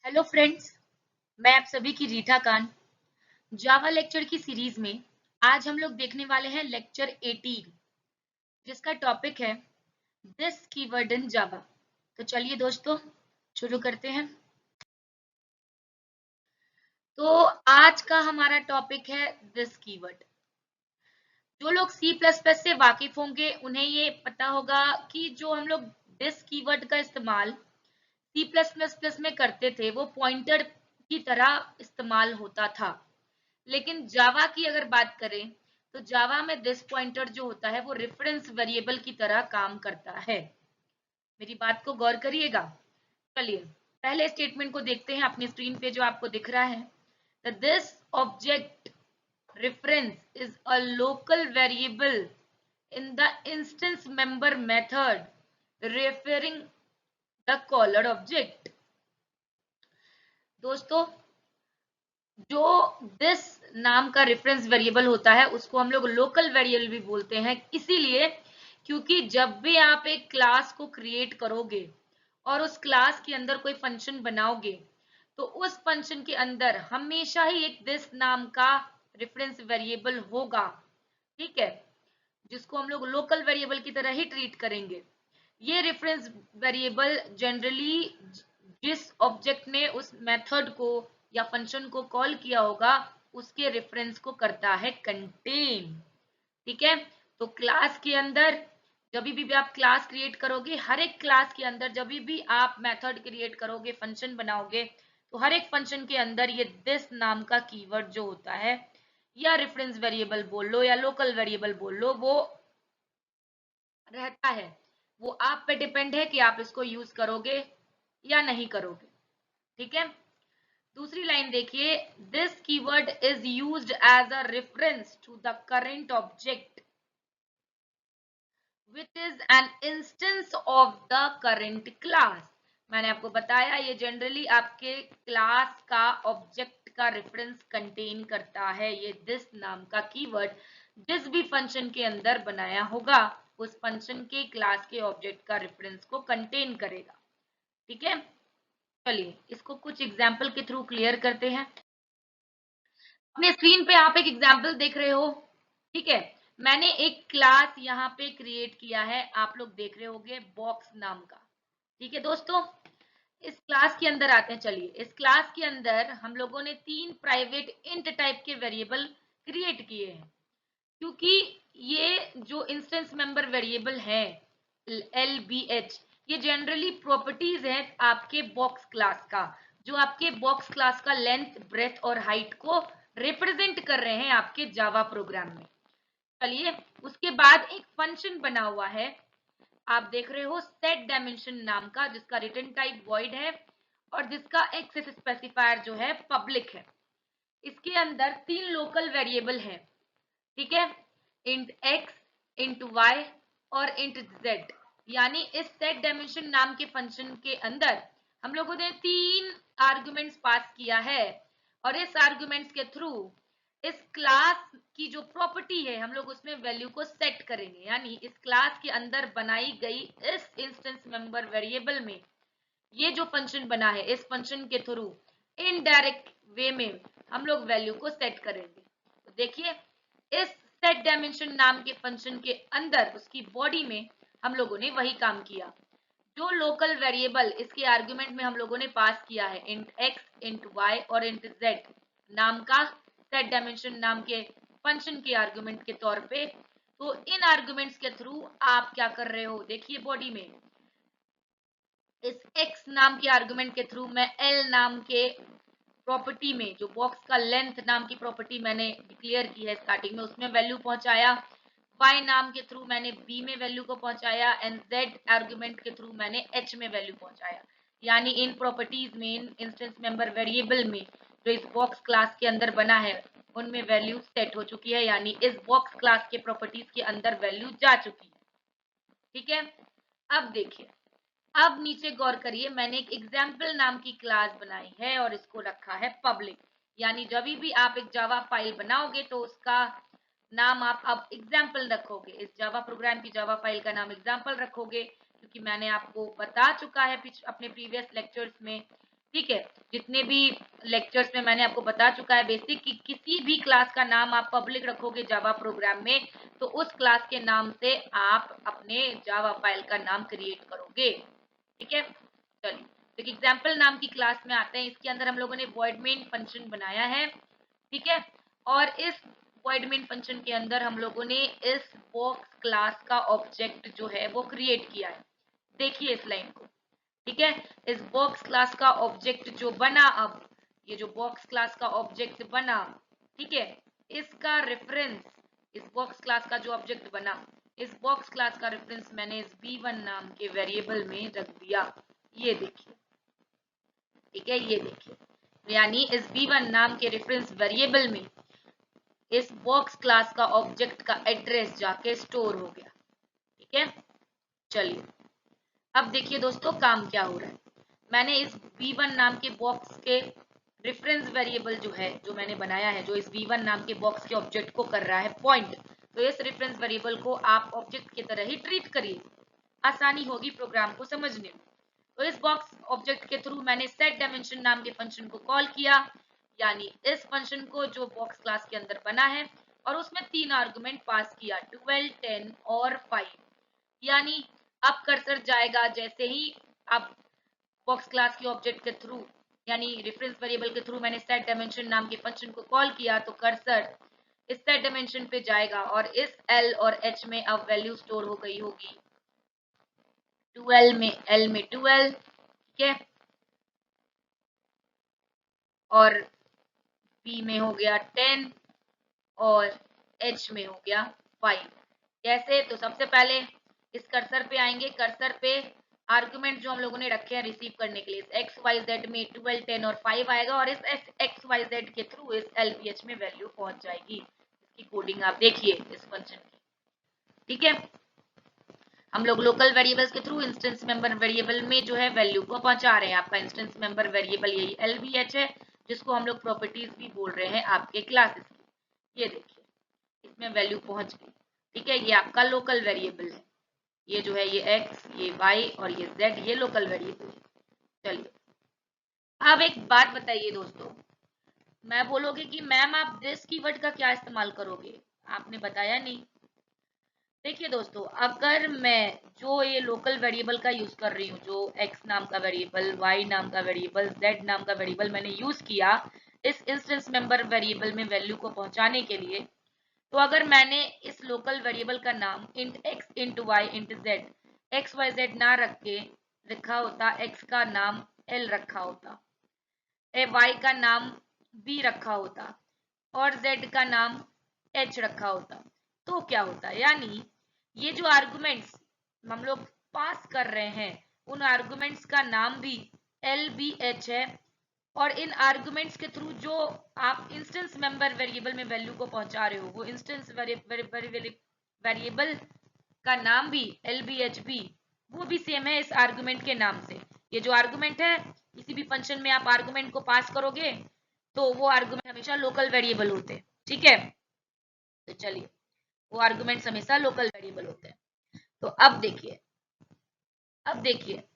Hello friends, मैं आप सभी की रीटा कान। जावा लेक्चर की सीरीज में आज हम लोग देखने वाले हैं लेक्चर 18, जिसका टॉपिक है दिस कीवर्ड इन जावा। तो चलिए दोस्तों शुरू करते हैं। तो आज का हमारा टॉपिक है दिस कीवर्ड। जो लोग सी प्लस प्लस से वाकिफ होंगे उन्हें ये पता होगा कि जो हम लोग दिस कीवर्ड का इस्तेमाल सी प्लस प्लस प्लस में करते थे वो पॉइंटर की तरह इस्तेमाल होता था। लेकिन जावा की अगर बात करें तो जावा में दिस पॉइंटर जो होता है वो रेफरेंस वेरिएबल की तरह काम करता है। मेरी बात को गौर करिएगा। चलिए पहले स्टेटमेंट को देखते हैं अपनी स्क्रीन पे जो आपको दिख रहा है। This object reference is a local variable in the instance member method referring the caller object। दोस्तों जो दिस नाम का रेफरेंस वेरिएबल होता है उसको हम लोग लोकल वेरिएबल भी बोलते हैं, इसीलिए क्योंकि जब भी आप एक क्लास को क्रिएट करोगे और उस क्लास के अंदर कोई फंक्शन बनाओगे तो उस फंक्शन के अंदर हमेशा ही एक दिस नाम का रेफरेंस वेरिएबल होगा, ठीक है, जिसको हम लोग लोकल वेरिएबल की तरह ही ट्रीट करेंगे। ये रेफरेंस वेरिएबल जनरली जिस ऑब्जेक्ट ने उस मेथड को या फंक्शन को कॉल किया होगा उसके रेफरेंस को करता है कंटेन, ठीक है। तो क्लास के अंदर जब भी आप क्लास क्रिएट करोगे, हर एक क्लास के अंदर जब भी आप मेथड क्रिएट करोगे, फंक्शन बनाओगे, तो हर एक फंक्शन के अंदर ये दिस नाम का कीवर्ड जो होता है या रेफरेंस वेरिएबल बोल लो या लोकल वेरिएबल बोल लो, वो रहता है। वो आप पे डिपेंड है कि आप इसको यूज करोगे या नहीं करोगे, ठीक है। दूसरी लाइन देखिए, this keyword is used as a reference to the current object which is an instance of the current class. मैंने आपको बताया ये जनरली आपके क्लास का ऑब्जेक्ट का रेफरेंस कंटेन करता है। ये दिस नाम का कीवर्ड जिस भी फंक्शन के अंदर बनाया होगा उस फंक्शन के क्लास के ऑब्जेक्ट का रेफरेंस को कंटेन करेगा, ठीक है। चलिए इसको कुछ एग्जाम्पल के थ्रू क्लियर करते हैं। अपने स्क्रीन पे आप एक एग्जाम्पल देख रहे हो, ठीक है। मैंने एक क्लास यहाँ पे क्रिएट किया है, आप लोग देख रहे होंगे बॉक्स नाम का, ठीक है दोस्तों। इस क्लास के अंदर आते हैं। चलिए इस क्लास के अंदर हम लोगों ने 3 प्राइवेट इंट टाइप के वेरिएबल क्रिएट किए हैं, क्योंकि ये जो इंस्टेंस मेंबर वेरिएबल है LBH, ये जनरली प्रॉपर्टीज है आपके बॉक्स क्लास का, जो आपके बॉक्स क्लास का लेंथ, ब्रेथ और हाइट को रिप्रेजेंट कर रहे हैं आपके जावा प्रोग्राम में। चलिए उसके बाद एक फंक्शन बना हुआ है, आप देख रहे हो सेट डायमेंशन नाम का, जिसका रिटर्न टाइप वॉइड है और जिसका एक्सेस स्पेसिफायर जो है पब्लिक है। इसके अंदर 3 लोकल वेरिएबल है, ठीक है, इंट x, इंट y और इंट z। यानी इस सेट डायमेंशन नाम के फंक्शन के अंदर हम लोगों ने 3 आर्गुमेंट्स पास किया है और इस आर्गुमेंट्स के थ्रू इस क्लास की जो प्रॉपर्टी है हम लोग उसमें वैल्यू को सेट करेंगे। यानी इस क्लास के अंदर बनाई गई इस इंस्टेंस मेंबर वेरिएबल में ये जो फंक्शन बना है, इस फंक्शन के थ्रू इनडायरेक्ट वे में हम लोग वैल्यू को सेट करेंगे। तो देखिए इस सेट डायमेंशन नाम के फंक्शन के अंदर उसकी बॉडी में हम लोगों ने वही काम किया। जो लोकल वेरिएबल इसके आर्गुमेंट में हम लोगों ने पास किया है, इंट x, इंट y और इंट z नाम का सेट डायमेंशन नाम के फंक्शन के आर्गुमेंट के तौर पे, तो इन आर्गुमेंट्स के थ्रू आप क्या कर रहे हो, देखिए बॉडी में इस x नाम के आर्गुमेंट के थ्रू मैं l नाम के प्रॉपर्टी में जो बॉक्स का लेंथ नाम की प्रॉपर्टी मैंने डिक्लेयर की है स्टार्टिंग में, उसमें वैल्यू पहुंचाया। y नाम के थ्रू मैंने b में वैल्यू को पहुंचाया एंड z आर्गुमेंट के थ्रू मैंने h में वैल्यू पहुंचाया। यानी इन प्रॉपर्टीज में, इन इंस्टेंस मेंबर वेरिएबल में जो इस बॉक्स क्लास के अंदर बना है उनमें वैल्यू सेट हो चुकी है, यानी इस बॉक्स क्लास के प्रॉपर्टीज के अंदर वैल्यू जा चुकी है, ठीक है। अब देखिए, अब नीचे गौर करिए, मैंने एक एग्जाम्पल नाम की क्लास बनाई है और इसको रखा है पब्लिक। यानी जब भी आप एक जावा फाइल बनाओगे तो उसका नाम आप अब एग्जाम्पल रखोगे, इस जावा प्रोग्राम की जावा फाइल का नाम एग्जाम्पल रखोगे, क्योंकि मैंने आपको बता चुका है अपने प्रीवियस लेक्चर्स में ठीक है, जितने भी लेक्चर्स में मैंने आपको बता चुका है बेसिक कि किसी भी क्लास का नाम आप पब्लिक रखोगे जावा प्रोग्राम में तो उस क्लास के नाम से आप अपने जावा फाइल का नाम क्रिएट करोगे। ठीक है, चलिए तो एक एग्जाम्पल नाम की क्लास में आते हैं। इसके अंदर हम लोगों ने वॉइड मेन फंक्शन बनाया है। ठीक है, और इस वॉइड मेन फंक्शन के अंदर हम लोगों ने इस बॉक्स क्लास का ऑब्जेक्ट जो है वो क्रिएट किया है। देखिए इस लाइन को। ठीक है, इस बॉक्स क्लास का ऑब्जेक्ट जो बना, अब ये जो बॉक्स क्लास का ऑब्जेक्ट बना, ठीक है, इसका रेफरेंस, इस बॉक्स क्लास का जो ऑब्जेक्ट बना, इस बॉक्स क्लास का रेफरेंस मैंने इस b1 नाम के वेरिएबल में रख दिया। ये देखिए, ठीक है, ये देखिए, यानी इस b1 नाम के रेफरेंस वेरिएबल में इस बॉक्स क्लास का ऑब्जेक्ट का एड्रेस जाके स्टोर हो गया। ठीक है, चलिए अब देखिए दोस्तों काम क्या हो रहा है। मैंने इस b1 नाम के बॉक्स के रेफरेंस वेरिएबल जो है, जो मैंने बनाया है, जो इस b1 नाम के बॉक्स के ऑब्जेक्ट को कर रहा है पॉइंट, तो इस रेफरेंस वेरिएबल को आप ऑब्जेक्ट की तरह ही ट्रीट करिए, आसानी होगी प्रोग्राम को समझने में। तो इस बॉक्स ऑब्जेक्ट के थ्रू मैंने सेट डायमेंशन नाम के फंक्शन को कॉल किया, यानी इस फंक्शन को जो बॉक्स क्लास के अंदर बना है और उसमें 3 आर्गुमेंट पास किया, 12, 10 और 5। यानी अब कर्सर जाएगा, जैसे ही अब बॉक्स क्लास के ऑब्जेक्ट के थ्रू यानी रेफरेंस वेरिएबल के थ्रू मैंने सेट डायमेंशन नाम के फंक्शन को कॉल किया, तो कर्सर इस सेट डायमेंशन पे जाएगा और इस L और H में अब वैल्यू स्टोर हो गई होगी। 12 में L में 12, ठीक है, और B में हो गया 10 और H में हो गया 5। कैसे? तो सबसे पहले इस कर्सर पे आएंगे, कर्सर पे आर्गुमेंट जो हम लोगों ने रखे हैं रिसीव करने के लिए, एक्स वाई जेड में 12, 10 और 5 आएगा और इस एक्स वाई जेड के थ्रू इस LPH में वैल्यू पहुंच जाएगी। इसकी कोडिंग आप देखिए इस फंक्शन की। ठीक है, हम लोग लोकल वेरिएबल्स के थ्रू इंस्टेंस मेंबर वेरिएबल में जो है वैल्यू को पहुंचा रहे हैं। आपका इंस्टेंस मेंबर वेरिएबल यही LVH है, जिसको हम लोग प्रॉपर्टीज भी बोल रहे हैं आपके क्लासेस की। ये देखिए, इसमें वैल्यू पहुंच गई। ठीक है, ये आपका लोकल वेरिएबल है। ये जो है ये x, ये y और ये z, ये लोकल वेरिएबल है। चलिए अब एक बात बताइए दोस्तों, मैं बोलोगे कि मैम आप दिस कीवर्ड का क्या इस्तेमाल करोगे, आपने बताया नहीं। देखिए दोस्तों, अगर मैं जो ये लोकल वेरिएबल का यूज कर रही हूँ, जो x नाम का वेरिएबल, y नाम का वेरिएबल, z नाम का वेरिएबल मैंने यूज किया इस इंस्टेंस मेंबर वेरिएबल में वैल्यू को पहुंचाने के लिए, तो अगर मैंने इस लोकल वेरिएबल का नाम int x int y int z x y z ना रख के रखा होता, x का नाम l रखा होता, y का नाम b रखा होता और z का नाम h रखा होता, तो क्या होता, यानी ये जो आर्गुमेंट्स हम लोग पास कर रहे हैं उन आर्गुमेंट्स का नाम भी LBH है और इन आर्गुमेंट्स के थ्रू जो आप इंस्टेंस मेंबर वेरिएबल में वैल्यू को पहुंचा रहे हो वो इंस्टेंस वेरिएबल का नाम भी LBHB वो भी सेम है इस आर्गुमेंट के नाम से। ये जो आर्गुमेंट है, किसी भी फंक्शन में आप आर्गुमेंट को पास करोगे तो वो आर्गुमेंट हमेशा लोकल वेरिएबल होते हैं। ठीक है, तो चलिए वो आर्गुमेंट्स हमेशा लोकल वेरिएबल होते हैं। तो अब देखिए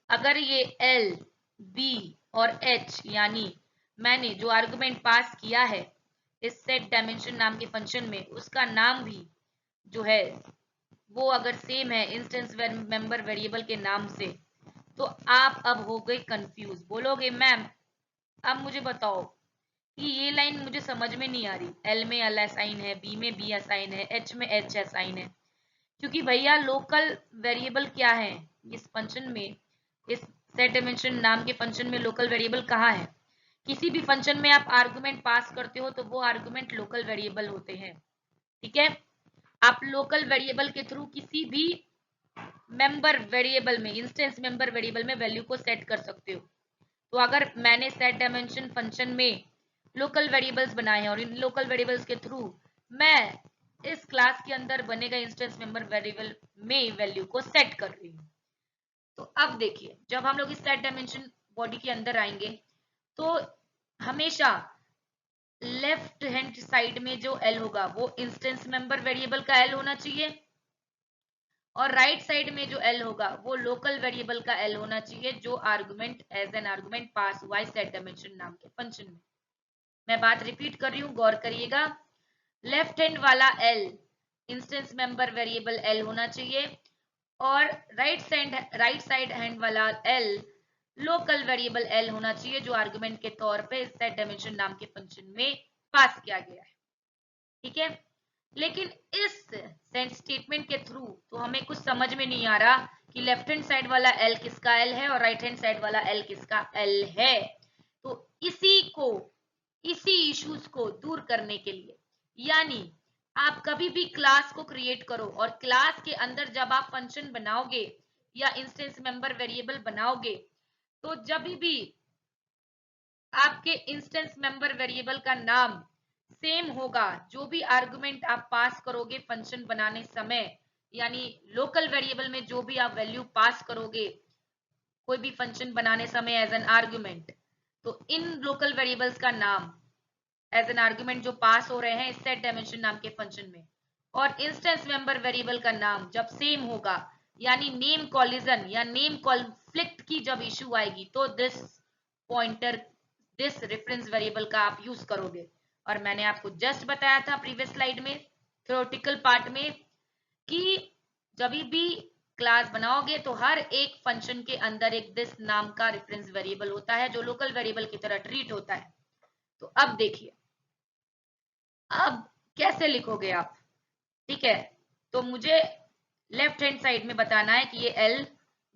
अगर ये L, B और H यानी मैंने जो आर्गुमेंट पास किया है इस सेट डायमेंशन नाम के फंक्शन में, उसका नाम भी जो है वो अगर सेम है इंस्टेंस मेंबर वेरिएबल के नाम से, तो आप अब हो गए कंफ्यूज। बोलोगे मैम अब मुझे बताओ कि ये लाइन मुझे समझ में नहीं आ रही, L में L असाइन है, B में B असाइन है, H में H असाइन है, क्योंकि भैया लोकल वेरिएबल क्या है इस फंक्शन में, इस सेट डायमेंशन नाम के फंक्शन में लोकल वेरिएबल कहाँ है। किसी भी फंक्शन में आप आर्गुमेंट पास करते हो तो वो आर्गुमेंट लोकल वेरिएबल होते हैं। ठीक है, आप लोकल वेरिएबल के थ्रू किसी भी मेंबर वेरिएबल में, इंस्टेंस मेंबर वेरिएबल में वैल्यू को सेट कर सकते हो। तो अगर मैंने सेट डायमेंशन फंक्शन में लोकल वेरिएबल्स बनाए हैं और इन लोकल वेरिएबल्स के थ्रू मैं इस क्लास के अंदर बनेगा इंस्टेंस मेंबर वेरिएबल में वैल्यू को सेट कर रही हूँ। तो अब देखिए जब हम लोग इस सेट डायमेंशन बॉडी के अंदर आएंगे तो हमेशा लेफ्ट हैंड साइड में जो L होगा वो इंस्टेंस मेंबर वेरिएबल का L होना चाहिए और राइट साइड में जो एल होगा वो लोकल वेरिएबल का एल होना चाहिए जो आर्गुमेंट एज एन आर्गुमेंट पास हुआ है सेट डायमेंशन नाम के फंक्शन में। मैं बात रिपीट कर रही हूँ, गौर करिएगा। लेफ्ट हैंड वाला L instance member variable L होना चाहिए और राइट साइड हैंड वाला एल लोकल वेरिएबल एल होना चाहिए जो आर्गुमेंट के तौर पे सेट डायमेंशन नाम के फंक्शन में पास किया गया है। ठीक है, लेकिन इस सेंट स्टेटमेंट के थ्रू तो हमें कुछ समझ में नहीं आ रहा कि लेफ्ट हैंड साइड वाला एल किसका एल है और राइट हैंड साइड वाला एल किसका एल है। तो इसी इश्यूज को दूर करने के लिए, यानी आप कभी भी क्लास को क्रिएट करो और क्लास के अंदर जब आप फंक्शन बनाओगे या इंस्टेंस मेंबर वेरिएबल बनाओगे तो जब भी आपके इंस्टेंस मेंबर वेरिएबल का नाम सेम होगा, जो भी आर्गुमेंट आप पास करोगे फंक्शन बनाने समय, यानी लोकल वेरिएबल में जो भी आप वैल्यू पास करोगे कोई भी फंक्शन बनाने समय एज एन आर्गुमेंट, तो इन लोकल वेरिएबल्स का नाम एज एन आर्गुमेंट जो पास हो रहे हैं सेट डायमेंशन नाम के फंक्शन में, और इंस्टेंस मेंबर वेरिएबल का नाम जब सेम होगा, यानी नेम कॉलिजन या नेम कॉन्फ्लिक्ट की जब इश्यू आएगी तो दिस रेफरेंस वेरिएबल का आप यूज करोगे। और मैंने आपको जस्ट बताया था प्रीवियस स्लाइड में थ्योरेटिकल पार्ट में कि जब भी क्लास बनाओगे तो हर एक फंक्शन के अंदर एक दिस नाम का रेफरेंस वेरिएबल होता है जो लोकल वेरिएबल की तरह ट्रीट होता है। तो अब देखिए अब कैसे लिखोगे आप। ठीक है, तो मुझे लेफ्ट हैंड साइड में बताना है कि ये एल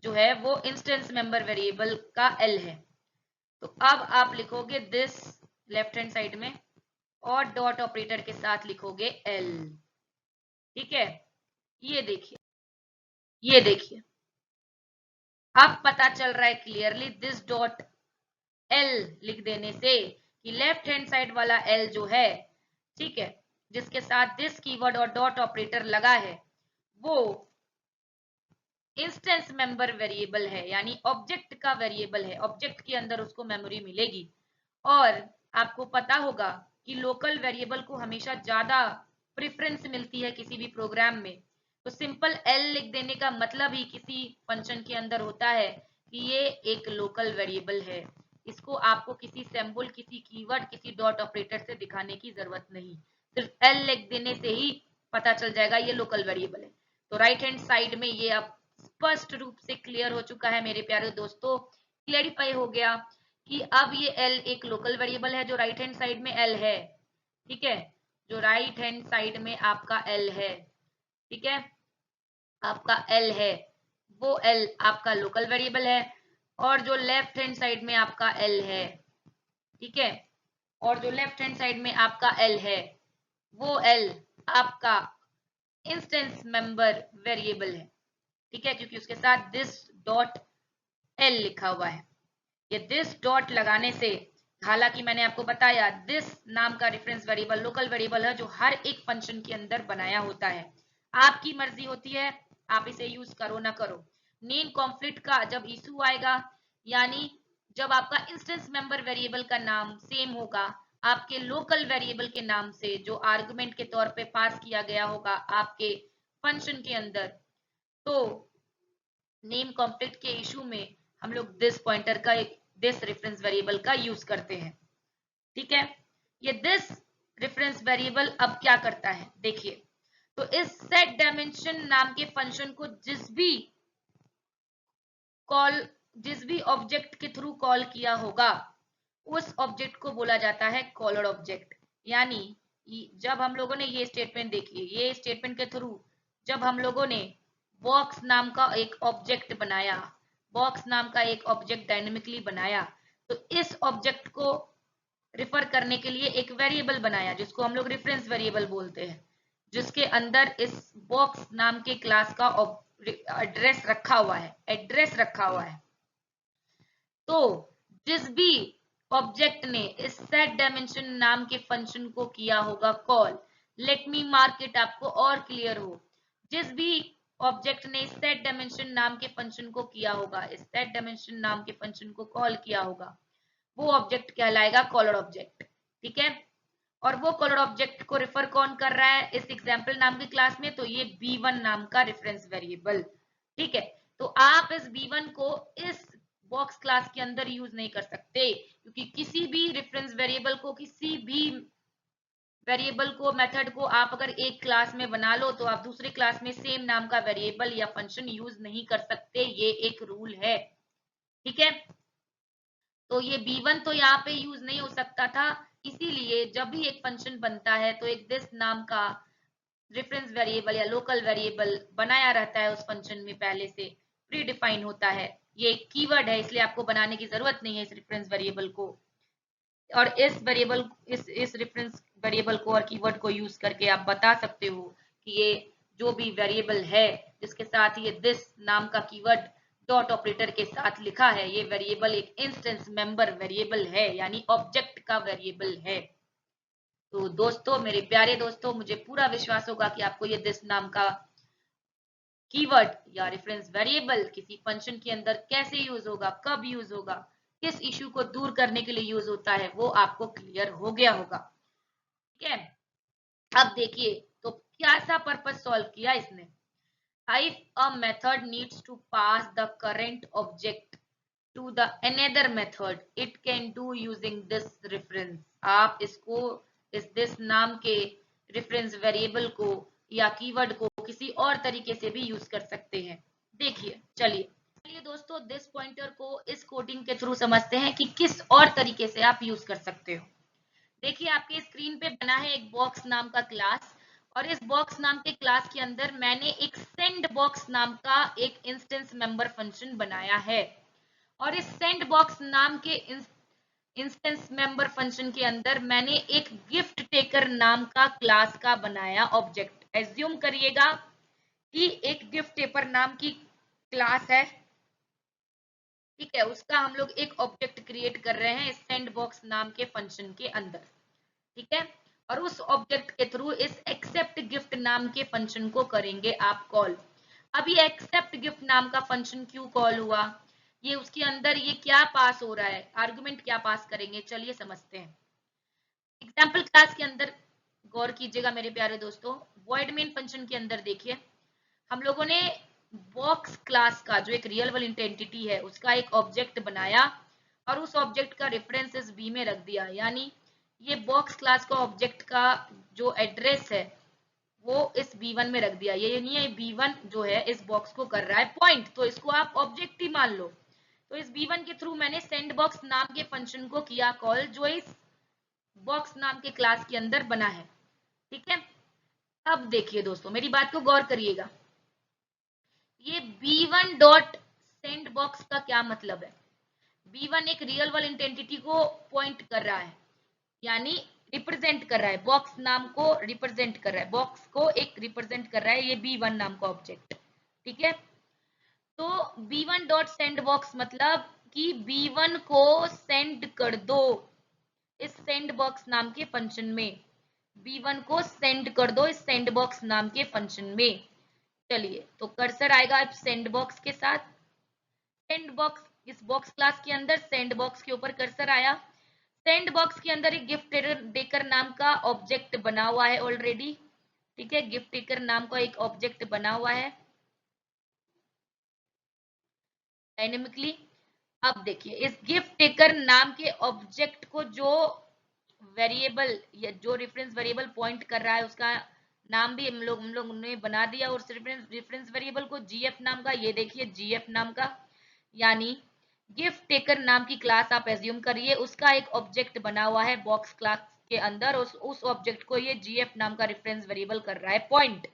जो है वो इंस्टेंस मेंबर वेरिएबल का एल है। तो अब आप लिखोगे दिस लेफ्ट हैंड साइड में और डॉट ऑपरेटर के साथ लिखोगे एल। ठीक है, ये देखिए अब पता चल रहा है क्लियरली दिस डॉट एल लिख देने से कि लेफ्ट हैंड साइड वाला एल जो है, ठीक है, जिसके साथ दिस कीवर्ड और डॉट ऑपरेटर लगा है वो इंस्टेंस मेंबर वेरिएबल है, यानी ऑब्जेक्ट का वेरिएबल है, ऑब्जेक्ट के अंदर उसको मेमोरी मिलेगी। और आपको पता होगा कि लोकल वेरिएबल को हमेशा ज्यादा प्रेफरेंस मिलती है किसी भी प्रोग्राम में। तो सिंपल एल लिख देने का मतलब ही किसी फंक्शन के अंदर होता है कि ये एक लोकल वेरिएबल है, इसको आपको किसी सिंबल, किसी कीवर्ड, किसी डॉट ऑपरेटर से दिखाने की जरूरत नहीं, सिर्फ एल लिख देने से ही पता चल जाएगा ये लोकल वेरिएबल है। तो राइट हैंड साइड में ये अब स्पष्ट रूप से क्लियर हो चुका है मेरे प्यारे दोस्तों, क्लियरिफाई हो गया कि अब ये एल एक लोकल वेरिएबल है जो राइट हैंड साइड में एल है। ठीक है, जो राइट हैंड साइड में आपका एल है, ठीक है, आपका एल है, वो एल आपका लोकल वेरिएबल है। और जो लेफ्ट हैंड साइड में आपका एल है, ठीक है, और जो लेफ्ट हैंड साइड में आपका एल है वो एल आपका इंस्टेंस मेंबर वेरिएबल है। ठीक है, क्योंकि उसके साथ दिस डॉट एल लिखा हुआ है। ये दिस डॉट लगाने से, हालांकि मैंने आपको बताया दिस नाम का रेफरेंस वेरिएबल लोकल वेरिएबल है जो हर एक फंक्शन के अंदर बनाया होता है, आपकी मर्जी होती है आप इसे यूज करो ना करो। नेम कॉन्फ्लिक्ट का जब इशू आएगा, यानी जब आपका इंस्टेंस मेंबर वेरिएबल का नाम सेम होगा आपके लोकल वेरिएबल के नाम से जो आर्गुमेंट के तौर पे पास किया गया होगा आपके फंक्शन के अंदर, तो नेम कॉन्फ्लिक्ट के इशू में हम लोग दिस पॉइंटर का दिस रेफरेंस वेरिएबल का यूज करते हैं। ठीक है, ये दिस रेफरेंस वेरिएबल अब क्या करता है देखिए, तो इस सेट डायमेंशन नाम के फंक्शन को जिस भी ऑब्जेक्ट के थ्रू कॉल किया होगा उस ऑब्जेक्ट को बोला जाता है कॉलर ऑब्जेक्ट। यानी जब हम लोगों ने ये स्टेटमेंट देखिए, ये स्टेटमेंट के थ्रू जब हम लोगों ने बॉक्स नाम का एक ऑब्जेक्ट बनाया, बॉक्स नाम का एक ऑब्जेक्ट डायनेमिकली बनाया, तो इस ऑब्जेक्ट को रिफर करने के लिए एक वेरिएबल बनाया जिसको हम लोग रेफरेंस वेरिएबल बोलते हैं, जिसके अंदर इस बॉक्स नाम के क्लास का एड्रेस रखा हुआ है। तो जिस भी ऑब्जेक्ट ने इस सेट डायमेंशन नाम के फंक्शन को किया होगा call, let me mark it आपको और क्लियर हो, जिस भी ऑब्जेक्ट ने इस सेट डायमेंशन नाम के फंक्शन को किया होगा, इस सेट डायमेंशन नाम के फंक्शन को कॉल किया होगा, वो ऑब्जेक्ट कहलाएगा कॉलर ऑब्जेक्ट। ठीक है, और वो कॉलर ऑब्जेक्ट को रेफर कौन कर रहा है इस एग्जाम्पल नाम की क्लास में, तो ये B1 नाम का रेफरेंस वेरिएबल। ठीक है, तो आप इस B1 को इस बॉक्स क्लास के अंदर यूज नहीं कर सकते, क्योंकि किसी भी रेफरेंस वेरिएबल को, किसी भी वेरिएबल को, मेथड को आप अगर एक क्लास में बना लो तो आप दूसरी क्लास में सेम नाम का वेरिएबल या फंक्शन यूज नहीं कर सकते, ये एक रूल है। ठीक है, तो ये B1 तो यहाँ पे यूज नहीं हो सकता था, इसीलिए जब भी एक फंक्शन बनता है तो एक दिस नाम का रेफरेंस वेरिएबल या लोकल वेरिएबल बनाया रहता है, उस फंक्शन में पहले से प्री डिफाइन होता है। ये एक कीवर्ड है, इसलिए आपको बनाने की जरूरत नहीं है इस रेफरेंस वेरिएबल को, और इस वेरिएबल इस रेफरेंस वेरिएबल को और कीवर्ड को यूज करके आप बता सकते हो कि ये जो भी वेरिएबल है जिसके साथ ये दिस नाम का कीवर्ड डॉट ऑपरेटर के साथ लिखा है, ये वेरिएबल एक इंस्टेंस मेंबर वेरिएबल है, यानी ऑब्जेक्ट का वेरिएबल है। तो दोस्तों, मेरे प्यारे दोस्तों, मुझे पूरा विश्वास होगा कि आपको ये दिस नाम का कीवर्ड या रेफरेंस वेरिएबल किसी फंक्शन के अंदर कैसे यूज होगा, कब यूज होगा, किस इश्यू को दूर करने के लिए यूज होता है, वो आपको क्लियर हो गया होगा। ठीक है, अब देखिए तो क्या सा पर्पस सॉल्व किया इसने। If a method needs to pass the current object to the another method, it can do using this reference। आप इसको इस this नाम के रेफरेंस वेरिएबल को या कीवर्ड को किसी और तरीके से भी यूज कर सकते हैं। देखिए, चलिए दोस्तों, दिस पॉइंटर को इस कोडिंग के थ्रू समझते हैं कि किस और तरीके से आप यूज कर सकते हो। देखिए, आपके स्क्रीन पे बना है एक बॉक्स नाम का क्लास, और इस बॉक्स नाम के क्लास के अंदर मैंने एक सेंड बॉक्स नाम का एक इंस्टेंस मेंबर फंक्शन बनाया है, और इस सेंड बॉक्स नाम के इंस्टेंस मेंबर फंक्शन के अंदर मैंने एक गिफ्ट टेकर नाम का क्लास का बनाया ऑब्जेक्ट। एज्यूम करिएगा कि एक गिफ्ट टेकर नाम की क्लास है, ठीक है, उसका हम लोग एक ऑब्जेक्ट क्रिएट कर रहे हैं इस सेंड बॉक्स नाम के फंक्शन के अंदर। ठीक है, और उस ऑब्जेक्ट के थ्रू इस एक्सेप्ट गिफ्ट नाम के फंक्शन को करेंगे आप कॉल। अब ये एक्सेप्ट गिफ्ट नाम का फंक्शन क्यों कॉल हुआ, ये उसके अंदर ये क्या पास हो रहा है, आर्गुमेंट क्या पास करेंगे, चलिए समझते हैं। एग्जाम्पल क्लास के अंदर गौर कीजिएगा मेरे प्यारे दोस्तों, वॉइड मेन फंक्शन के अंदर देखिए हम लोगों ने बॉक्स क्लास का जो एक रियल वर्ल्ड एंटिटी है उसका एक ऑब्जेक्ट बनाया, और उस ऑब्जेक्ट का रेफरेंस इस बी में रख दिया, यानी ये बॉक्स क्लास का ऑब्जेक्ट का जो एड्रेस है वो इस B1 में रख दिया। ये नहीं है B1 जो है इस बॉक्स को कर रहा है पॉइंट, तो इसको आप ऑब्जेक्ट ही मान लो। तो इस B1 के थ्रू मैंने सेंड बॉक्स नाम के फंक्शन को किया कॉल, जो इस बॉक्स नाम के क्लास के अंदर बना है। ठीक है, अब देखिए दोस्तों, मेरी बात को गौर करिएगा, ये B1 डॉट सेंड बॉक्स का क्या मतलब है। B1 एक रियल वर्ल्ड एंटिटी को पॉइंट कर रहा है, यानी रिप्रेजेंट कर रहा है, बॉक्स नाम को रिप्रेजेंट कर रहा है, बॉक्स को एक रिप्रेजेंट कर रहा है ये B1 नाम का ऑब्जेक्ट। ठीक है, तो B1 डॉट सेंड बॉक्स मतलब कि B1 को सेंड कर दो इस सेंड बॉक्स नाम के फंक्शन में, B1 को सेंड कर दो इस सेंड बॉक्स नाम के फंक्शन में। चलिए, तो कर्सर आएगा अब सेंड बॉक्स के साथ, सेंड बॉक्स इस बॉक्स क्लास के अंदर सेंड बॉक्स के ऊपर कर्सर आया। सेंड बॉक्स के अंदर एक गिफ्ट टेकर नाम का ऑब्जेक्ट बना हुआ है ऑलरेडी। ठीक है, गिफ्ट टेकर नाम का एक ऑब्जेक्ट बना हुआ है डायनेमिकली। अब देखिए, इस गिफ्ट टेकर नाम के ऑब्जेक्ट को जो वेरिएबल या जो रेफरेंस वेरिएबल पॉइंट कर रहा है उसका नाम भी हम लोग ने बना दिया, और रेफरेंस वेरिएबल को जीएफ नाम का, ये देखिए जीएफ नाम का, यानी गिफ्ट टेकर नाम की क्लास आप एज्यूम करिए, उसका एक ऑब्जेक्ट बना हुआ है बॉक्स क्लास के अंदर, उस ऑब्जेक्ट को ये जीएफ नाम का रेफरेंस वेरिएबल कर रहा है पॉइंट।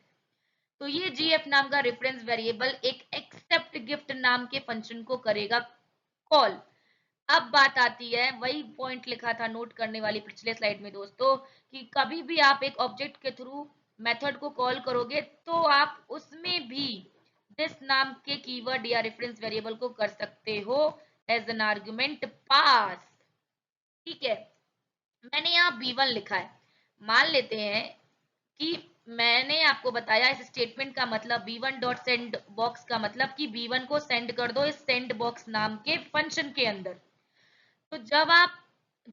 तो ये जीएफ नाम का रेफरेंस वेरिएबल एक एक्सेप्ट गिफ्ट नाम के फंक्शन को करेगा कॉल। अब बात आती है, वही पॉइंट लिखा था नोट करने वाली पिछले स्लाइड में दोस्तों, कि कभी भी आप एक ऑब्जेक्ट के थ्रू मेथड को कॉल करोगे तो आप उसमें भी दिस नाम के कीवर्ड या रेफरेंस वेरिएबल को कर सकते हो एज एन आर्गुमेंट पास। ठीक है, मैंने यहाँ B1 लिखा है, मान लेते हैं कि मैंने आपको बताया इस स्टेटमेंट का मतलब B1 डॉट सेंड बॉक्स का मतलब कि B1 को सेंड कर दो इस सेंड बॉक्स नाम के फंक्शन के अंदर। तो जब आप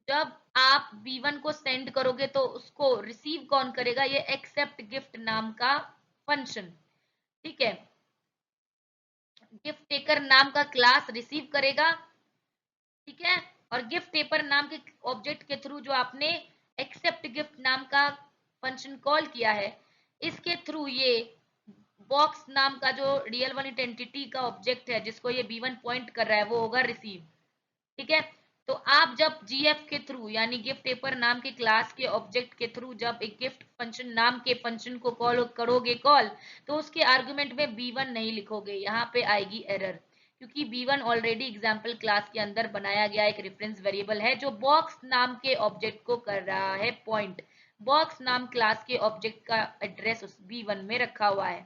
जब आप B1 को सेंड करोगे तो उसको रिसीव कौन करेगा? ये एक्सेप्ट गिफ्ट नाम का फंक्शन, ठीक है। गिफ्ट टेकर नाम का क्लास रिसीव करेगा, ठीक है। और गिफ्ट टेपर नाम के ऑब्जेक्ट के थ्रू जो आपने एक्सेप्ट गिफ्ट नाम का फंक्शन कॉल किया है, इसके थ्रू ये बॉक्स नाम का जो रियल वन एंटिटी का ऑब्जेक्ट है जिसको ये B1 पॉइंट कर रहा है वो होगा रिसीव, ठीक है। तो आप जब GF के थ्रू यानी गिफ्ट टेपर नाम के क्लास के ऑब्जेक्ट के थ्रू जब एक गिफ्ट फंक्शन नाम के फंक्शन को कॉल करोगे कॉल, तो उसके आर्गुमेंट में B1 नहीं लिखोगे, यहाँ पे आएगी एरर, क्योंकि B1 ऑलरेडी एग्जाम्पल क्लास के अंदर बनाया गया एक रेफरेंस वेरिएबल है जो बॉक्स नाम के ऑब्जेक्ट को कर रहा है पॉइंट। बॉक्स नाम क्लास के ऑब्जेक्ट का एड्रेस उस B1 में रखा हुआ है,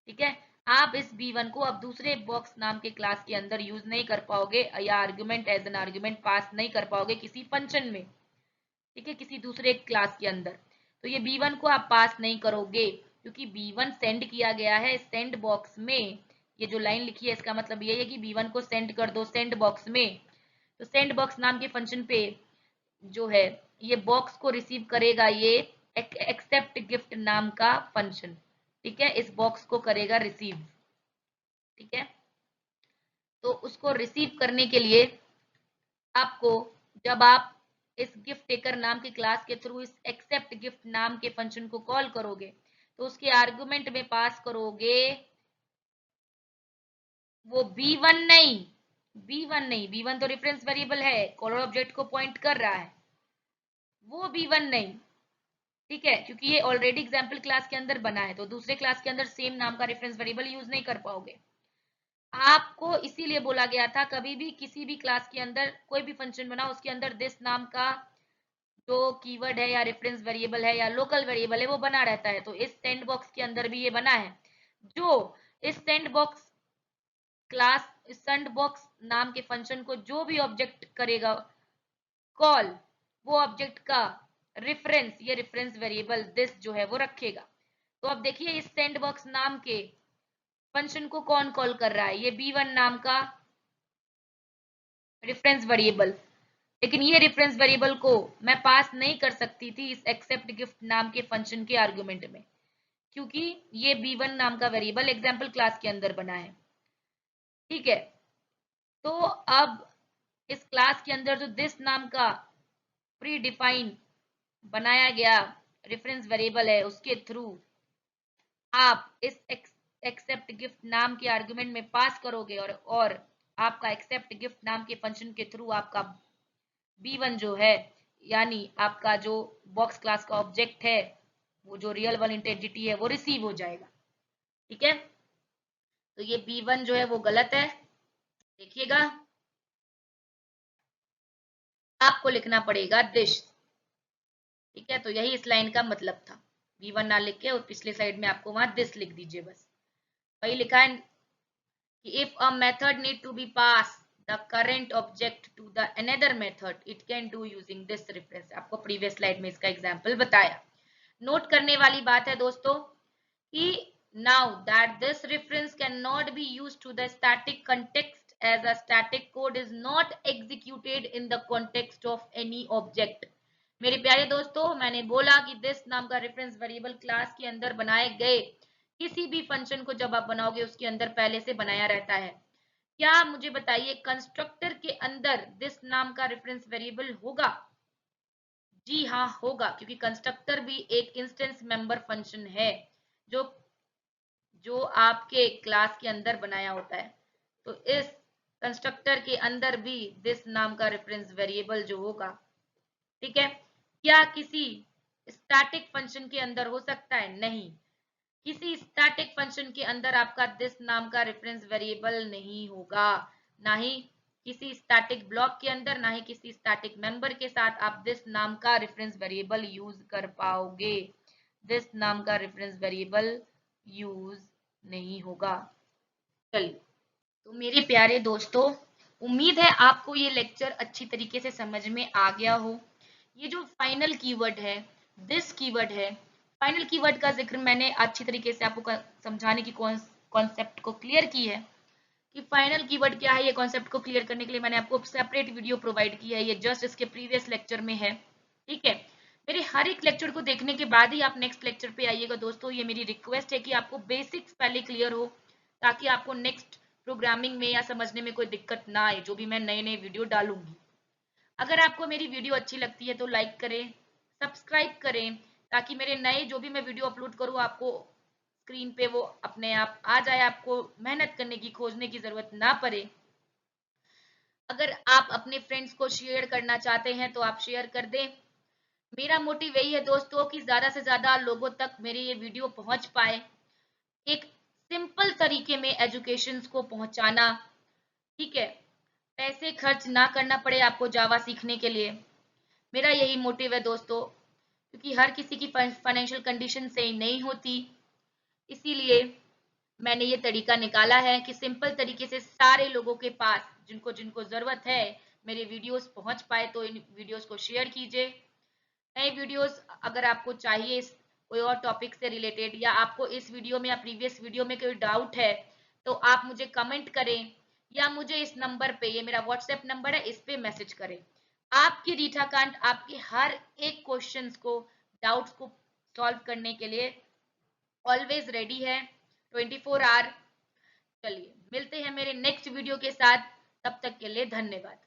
ठीक है। आप इस B1 को अब दूसरे बॉक्स नाम के क्लास के अंदर यूज नहीं कर पाओगे या आर्गुमेंट एज एन आर्गुमेंट पास नहीं कर पाओगे किसी फंक्शन में, ठीक है, किसी दूसरे क्लास के अंदर। तो ये B1 को आप पास नहीं करोगे क्योंकि B1 सेंड किया गया है सेंड बॉक्स में। ये जो लाइन लिखी है इसका मतलब ये है कि B1 को सेंड कर दो सेंड बॉक्स में। तो सेंड बॉक्स नाम के फंक्शन पे जो है ये बॉक्स को रिसीव करेगा ये एक्सेप्ट गिफ्ट नाम का फंक्शन, ठीक है, इस बॉक्स को करेगा रिसीव, ठीक है। तो उसको रिसीव करने के लिए आपको जब आप इस गिफ्ट टेकर नाम के क्लास के थ्रू इस एक्सेप्ट गिफ्ट नाम के फंक्शन को कॉल करोगे तो उसके आर्गुमेंट में पास करोगे वो B1 नहीं, B1 नहीं, B1 तो रेफरेंस वेरिएबल है, कॉलर ऑब्जेक्ट को पॉइंट कर रहा है, वो B1 नहीं, ठीक है, क्योंकि ये ऑलरेडी एग्जाम्पल क्लास के अंदर बना है तो दूसरे क्लास के अंदर सेम नाम का रेफरेंस वेरिएबल यूज नहीं कर पाओगे। आपको इसीलिए बोला गया था कभी भी किसी भी क्लास के अंदर कोई भी फंक्शन बनाओ उसके अंदर दिस नाम का जो कीवर्ड है या रेफरेंस वेरिएबल है या लोकल वेरिएबल है वो बना रहता है। तो इस सेंड बॉक्स के अंदर भी ये बना है। जो इस सेंड बॉक्स क्लास इस सेंड बॉक्स नाम के फंक्शन को जो भी ऑब्जेक्ट करेगा कॉल, वो ऑब्जेक्ट का रेफरेंस ये रेफरेंस वेरिएबल दिस जो है वो रखेगा। तो अब देखिए इस सेंड बॉक्स नाम के फंक्शन को कौन कॉल कर रहा है? ये B1 नाम का रेफरेंस वेरिएबल, लेकिन ये रेफरेंस वेरिएबल को मैं पास नहीं कर सकती थी इस एक्सेप्ट गिफ्ट नाम के फंक्शन के आर्गुमेंट में, क्योंकि ये B1 नाम का वेरिएबल एग्जाम्पल क्लास के अंदर बना है, ठीक है। तो अब इस क्लास के अंदर जो दिस नाम का प्री डिफाइन बनाया गया रेफरेंस वेरिएबल है उसके थ्रू आप इस एक्सेप्ट गिफ्ट नाम के आर्गुमेंट में पास करोगे और आपका एक्सेप्ट गिफ्ट नाम के फंक्शन के थ्रू आपका B1 जो है यानी आपका जो बॉक्स क्लास का ऑब्जेक्ट है वो जो रियल वन एंटिटी है वो रिसीव हो जाएगा, ठीक है। तो ये B1 जो है वो गलत है, देखिएगा आपको लिखना पड़ेगा दिस, ठीक है। तो यही इस लाइन का मतलब था, B1 ना लिख के और पिछले साइड में आपको वहां दिस लिख दीजिए बस। वही लिखा है कि if a method need to be passed the current object to the another method it can do using this reference। आपको प्रीवियस स्लाइड में इसका एग्जांपल बताया। नोट करने वाली बात है दोस्तों कि now that this reference cannot be used to the static context as a static code is not executed in the context of any object। मेरे प्यारे दोस्तों मैंने बोला कि दिस नाम का रेफरेंस वेरिएबल क्लास के अंदर बनाए गए किसी भी फंक्शन को जब आप बनाओगे उसके अंदर पहले से बनाया रहता है। क्या मुझे बताइए कंस्ट्रक्टर के अंदर दिस नाम का रेफरेंस वेरिएबल होगा? जी हाँ होगा, क्योंकि कंस्ट्रक्टर भी एक इंस्टेंस मेंबर फंक्शन है जो जो आपके क्लास के अंदर बनाया होता है। तो इस कंस्ट्रक्टर के अंदर भी दिस नाम का रेफरेंस वेरिएबल जो होगा, ठीक है। क्या किसी स्टैटिक फंक्शन के अंदर हो सकता है? नहीं, किसी स्टैटिक फंक्शन के अंदर आपका दिस नाम का रेफरेंस वेरिएबल नहीं होगा, ना ही किसी स्टैटिक ब्लॉक के अंदर, ना ही किसी स्टैटिक मेंबर के साथ आप दिस नाम का रेफरेंस वेरिएबल यूज कर पाओगे। दिस नाम का रेफरेंस वेरिएबल यूज नहीं होगा। चलिए, तो मेरे प्यारे दोस्तों उम्मीद है आपको ये लेक्चर अच्छी तरीके से समझ में आ गया हो। ये जो फाइनल कीवर्ड है दिस कीवर्ड है, फाइनल कीवर्ड का जिक्र मैंने अच्छी तरीके से आपको समझाने की कॉन्सेप्ट को क्लियर की है कि फाइनल कीवर्ड क्या है, ये कॉन्सेप्ट को क्लियर करने के लिए मैंने आपको सेपरेट वीडियो प्रोवाइड की है, ये जस्ट इसके प्रीवियस लेक्चर में है। ठीक है, मेरे हर एक लेक्चर को देखने के बाद ही आप नेक्स्ट लेक्चर पे आइएगा दोस्तों। ये मेरी रिक्वेस्ट है कि आपको बेसिक्स पहले क्लियर हो, ताकि आपको नेक्स्ट प्रोग्रामिंग में या समझने में कोई दिक्कत ना आए, जो भी मैं नए नए वीडियो डालूंगी। अगर आपको मेरी वीडियो अच्छी लगती है तो लाइक करें, सब्सक्राइब करें, ताकि मेरे नए जो भी मैं वीडियो अपलोड करूँ आपको स्क्रीन पे वो अपने आप आ जाए, आपको मेहनत करने की, खोजने की जरूरत ना पड़े। अगर आप अपने फ्रेंड्स को शेयर करना चाहते हैं तो आप शेयर कर दें। मेरा मोटिव यही है दोस्तों कि ज्यादा से ज्यादा लोगों तक मेरे ये वीडियो पहुंच पाए, एक सिंपल तरीके में एजुकेशन को पहुंचाना। ठीक है, पैसे खर्च ना करना पड़े आपको जावा सीखने के लिए, मेरा यही मोटिव है दोस्तों। क्योंकि हर किसी की फाइनेंशियल कंडीशन सही नहीं होती, इसीलिए मैंने ये तरीका निकाला है कि सिंपल तरीके से सारे लोगों के पास, जिनको जिनको जरूरत है, मेरे वीडियोस पहुंच पाए। तो इन वीडियोस को शेयर कीजिए। नए वीडियोस अगर आपको चाहिए कोई और टॉपिक से रिलेटेड, या आपको इस वीडियो में या प्रीवियस वीडियो में कोई डाउट है, तो आप मुझे कमेंट करें, या मुझे इस नंबर पे, ये मेरा व्हाट्सएप नंबर है, इस पे मैसेज करें। आपकी रीठा कांत आपके हर एक क्वेश्चंस को, डाउट्स को सॉल्व करने के लिए ऑलवेज रेडी है, 24 आवर। चलिए मिलते हैं मेरे नेक्स्ट वीडियो के साथ, तब तक के लिए धन्यवाद।